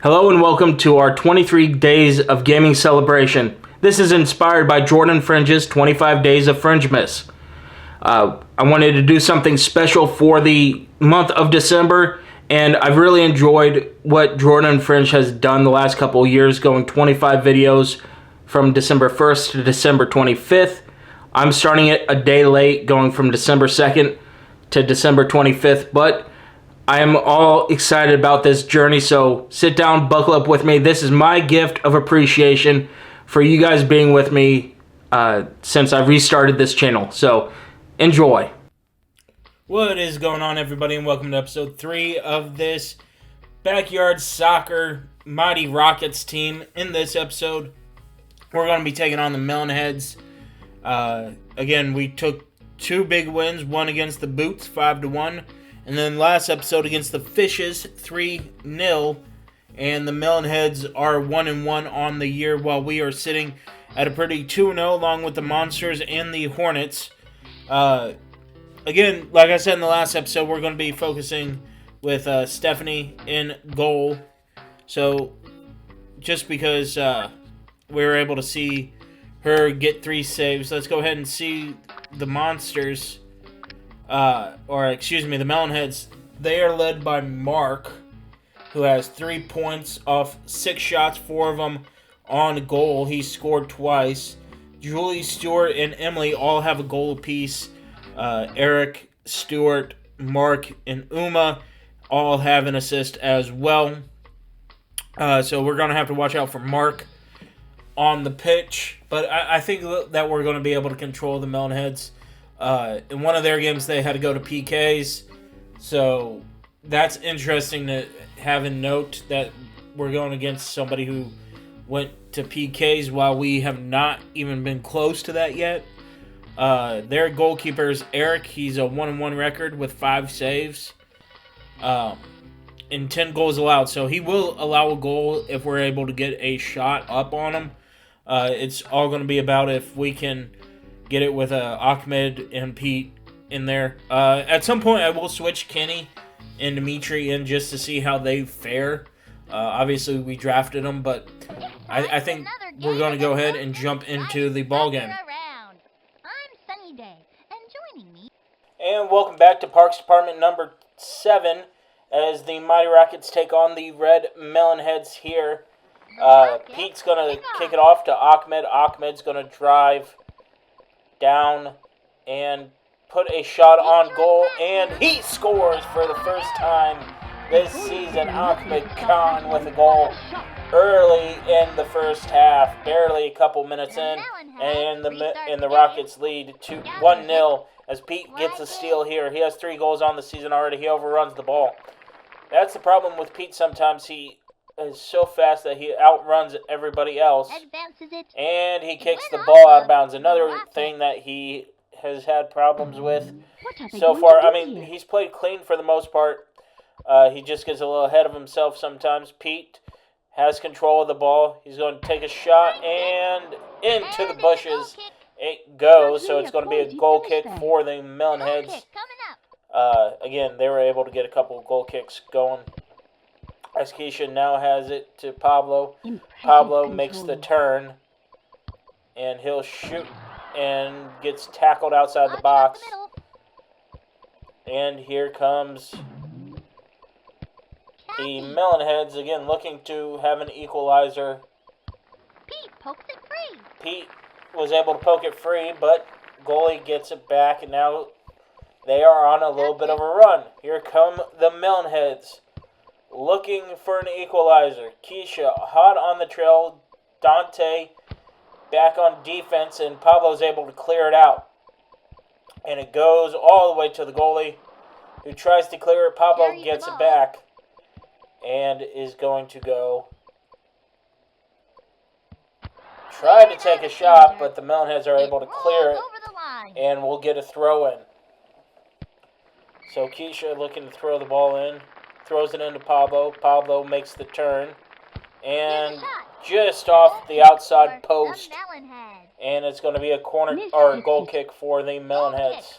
Hello and welcome to our 23 Days of Gaming celebration. This is inspired by Jordan Fringe's 25 Days of Fringemas. I wanted to do something special for the month of December, and I've really enjoyed what Jordan Fringe has done the last couple of years, going 25 videos from December 1st to December 25th. I'm starting it a day late, going from December 2nd to December 25th, but I am all excited about this journey, so sit down, buckle up with me. This is my gift of appreciation for you guys being with me since I restarted this channel. So, enjoy. What is going on, everybody, and welcome to episode 3 of this Backyard Soccer Mighty Rockets team. In this episode, we're going to be taking on the Melonheads. Again, we took 2 big wins, one against the Boots, 5-1. And then last episode against the Fishes, 3-0. And the Melonheads are 1-1 on the year, while we are sitting at a pretty 2-0 along with the Monsters and the Hornets. Again, like I said in the last episode, we're going to be focusing with Stephanie in goal. So, just because we were able to see her get 3 saves, let's go ahead and see the Monsters. The Melonheads. They are led by Mark, who has 3 points off 6 shots, 4 of them on goal. He scored twice. Julie, Stewart, and Emily all have a goal apiece. Eric, Stewart, Mark, and Uma all have an assist as well. So we're going to have to watch out for Mark on the pitch. But I think that we're going to be able to control the Melonheads. In one of their games, they had to go to PKs, so that's interesting to have a note that we're going against somebody who went to PKs while we have not even been close to that yet. Their goalkeeper is Eric. He's a 1-1 record with 5 saves and 10 goals allowed, so he will allow a goal if we're able to get a shot up on him. It's all going to be about if we can get it with Ahmed and Pete in there. At some point, I will switch Kenny and Dimitri in just to see how they fare. Obviously, we drafted them, but I think we're going to go ahead and jump into the ball game. And welcome back to Parks Department number 7 as the Mighty Rockets take on the Red Melonheads here. Pete's going to kick it off to Ahmed. Ahmed's going to drive down and put a shot on goal, and he scores for the first time this season. Ahmed Khan with a goal early in the first half, barely a couple minutes in, and the Rockets lead to 1-0 as Pete gets a steal here. He has 3 goals on the season already. He overruns the ball. That's the problem with Pete. Sometimes he is so fast that he outruns everybody else, and he kicks the ball out of bounds. Another thing that he has had problems with so far. I mean, he's played clean for the most part. He just gets a little ahead of himself sometimes. Pete has control of the ball. He's going to take a shot, and into the bushes it goes. So it's going to be a goal kick for the Melonheads. Again, they were able to get a couple of goal kicks going. As Keisha now has it to Pablo. Pablo makes the turn, and he'll shoot and gets tackled outside the box. And here comes the Melonheads again, looking to have an equalizer. Pete pokes it free. Pete was able to poke it free, but goalie gets it back, and now they are on a little bit of a run. Here come the Melonheads, looking for an equalizer. Keisha hot on the trail. Dante back on defense, and Pablo's able to clear it out. And it goes all the way to the goalie, who tries to clear it. Pablo gets it back and is going to go try to take a shot, but the Melonheads are able to clear it, and we'll get a throw in. So Keisha looking to throw the ball in. Throws it into Pablo. Pablo makes the turn. And just off the outside post. And it's going to be a corner or a goal kick for the Melonheads.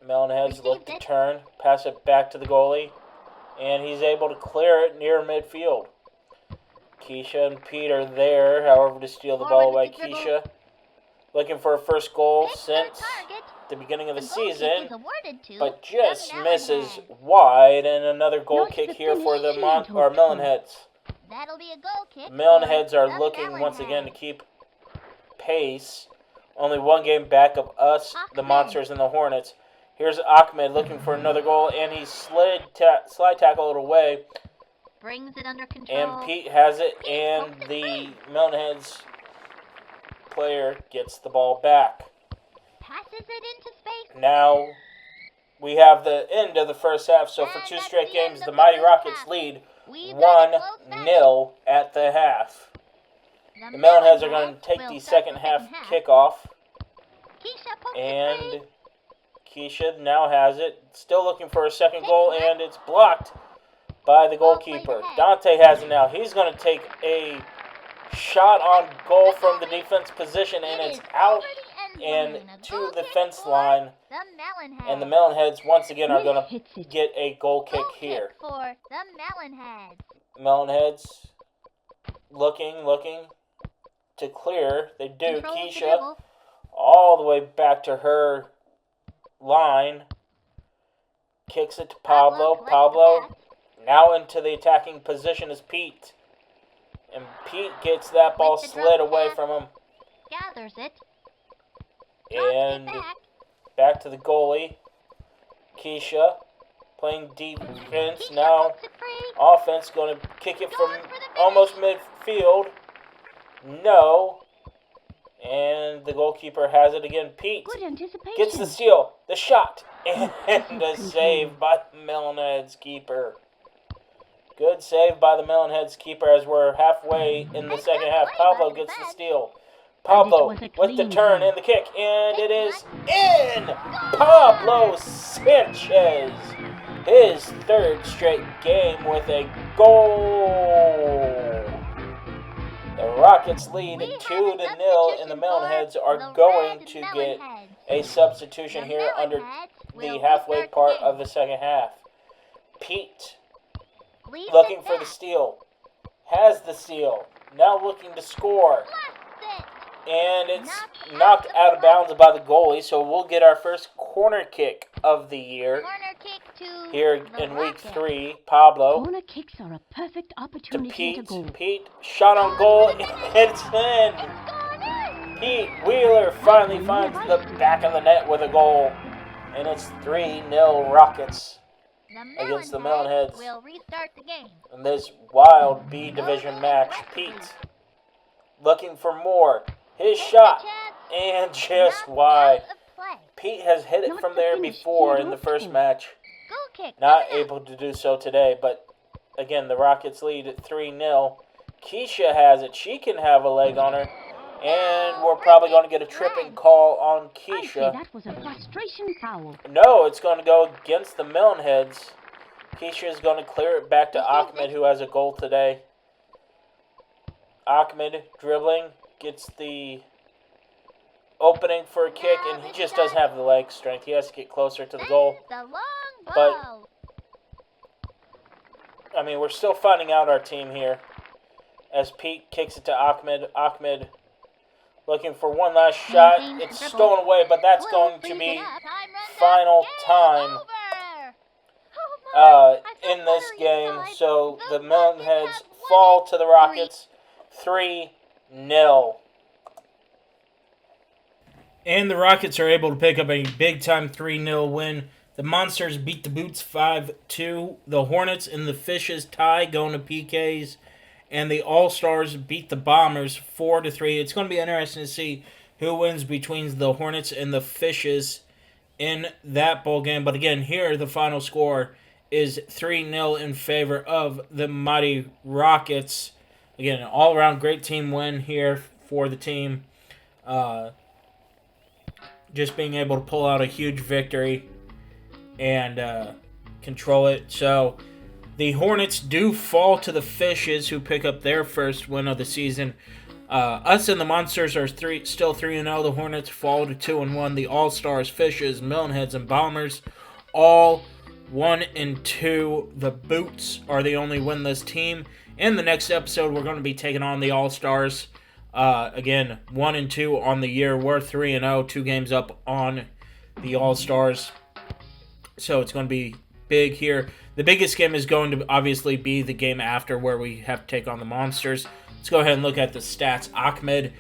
Melonheads look to turn. Pass it back to the goalie. and he's able to clear it near midfield. Keisha and Pete are there, however, to steal the ball away. Keisha looking for her first goal since the beginning of the season, but just misses wide, and another goal kick here for the Melonheads. That'll be a goal kick. The Melonheads are looking once again to keep pace. Only one game back of us, the Monsters and the Hornets. Here's Ackman looking for another goal, and he slide tackle it away. Brings it under control. And Pete has it, and the Melonheads player gets the ball back. Passes it into space. Now we have the end of the first half, so for 2 straight games, the Mighty Rockets lead 1-0 at the half. The Melonheads are going to take the second half kickoff. And Keisha now has it. Still looking for a second goal, and it's blocked by the goalkeeper. Dante has it now. He's going to take a shot on goal from the defense position, and it's out and to the fence line. And the Melonheads once again are going to get a goal kick here. For the Melonheads looking to clear. They do. Keisha all the way back to her line. Kicks it to Pablo. Pablo now into the attacking position is Pete. And Pete gets that ball slid away from him. Gathers it. And back to the goalie. Keisha playing defense. Now offense going to kick it from almost midfield. No. And the goalkeeper has it again. Pete gets the steal. The shot. And a save by the Melonheads keeper. Good save by the Melonheads keeper as we're halfway in the second half. Pablo gets the steal. Pablo with the turn and the kick. And it is in! Pablo Sanchez. His 3rd straight game with a goal. The Rockets lead 2-0, and the Melonheads are going to get a substitution here under the halfway part of the second half. Pete looking for the steal. Has the steal. Now looking to score. And it's knocked out of bounds by the goalie, so we'll get our first corner kick of the year. Here in week 3, Pablo corner kicks are a perfect opportunity to to goal. Pete, shot on goal, it's in. Pete Wheeler finally finds the back of the net with a goal, and it's 3-0 Rockets against the Melonheads. Will restart the game. In this wild B division match, Pete looking for more. His shot, and just wide. Pete has hit it from there before in the first match. Not able to do so today, but again, the Rockets lead at 3-0. Keisha has it. She can have a leg on her, and we're probably going to get a tripping call on Keisha. That was a frustration foul. No, it's going to go against the Melonheads. Keisha is going to clear it back to Ackman, who has a goal today. Ackman dribbling. Gets the opening for a kick, and he just doesn't have the leg strength. He has to get closer to the goal. But, I mean, we're still finding out our team here. As Pete kicks it to Ackman. Ackman looking for one last shot. It's stolen away, but that's going to be final time in this game. So the Melonheads fall to the Rockets 3-0. And the Rockets are able to pick up a big-time 3-0 win. The Monsters beat the Boots 5-2. The Hornets and the Fishes tie going to PKs. And the All-Stars beat the Bombers 4-3. It's going to be interesting to see who wins between the Hornets and the Fishes in that bowl game. But again, here the final score is 3-0 in favor of the Mighty Rockets. Again, an all-around great team win here for the team. Just being able to pull out a huge victory and control it. So the Hornets do fall to the Fishes, who pick up their first win of the season. Us and the Monsters are still 3-0. The Hornets fall to 2-1. The All-Stars, Fishes, Melonheads, and Bombers all 1-2. The Boots are the only winless team. In the next episode, we're going to be taking on the All-Stars. Again, 1-2 on the year. We're 3-0, 2 games up on the All-Stars. So it's going to be big here. The biggest game is going to obviously be the game after, where we have to take on the Monsters. Let's go ahead and look at the stats. Ackman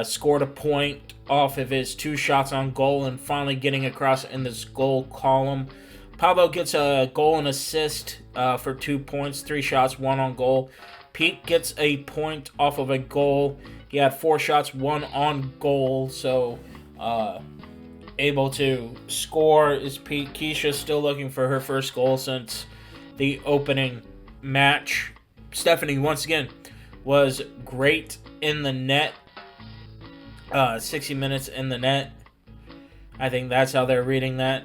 scored a point off of his 2 shots on goal and finally getting across in this goal column. Pablo gets a goal and assist for 2 points, 3 shots, 1 on goal. Pete gets a point off of a goal. He had 4 shots, 1 on goal, so able to score is Pete. Keisha still looking for her first goal since the opening match. Stephanie, once again, was great in the net. 60 minutes in the net. I think that's how they're reading that.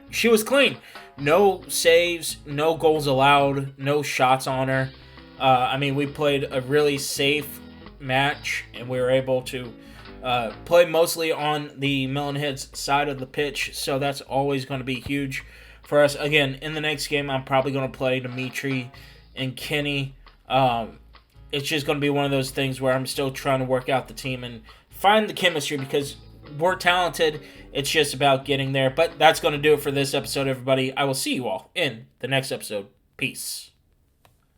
She was clean. No saves, no goals allowed, no shots on her. We played a really safe match, and we were able to play mostly on the Melonheads side of the pitch, so that's always going to be huge for us. Again, in the next game, I'm probably going to play Dimitri and Kenny. It's just going to be one of those things where I'm still trying to work out the team and find the chemistry, because we're talented. It's just about getting there. But that's going to do it for this episode, everybody. I will see you all in the next episode. Peace.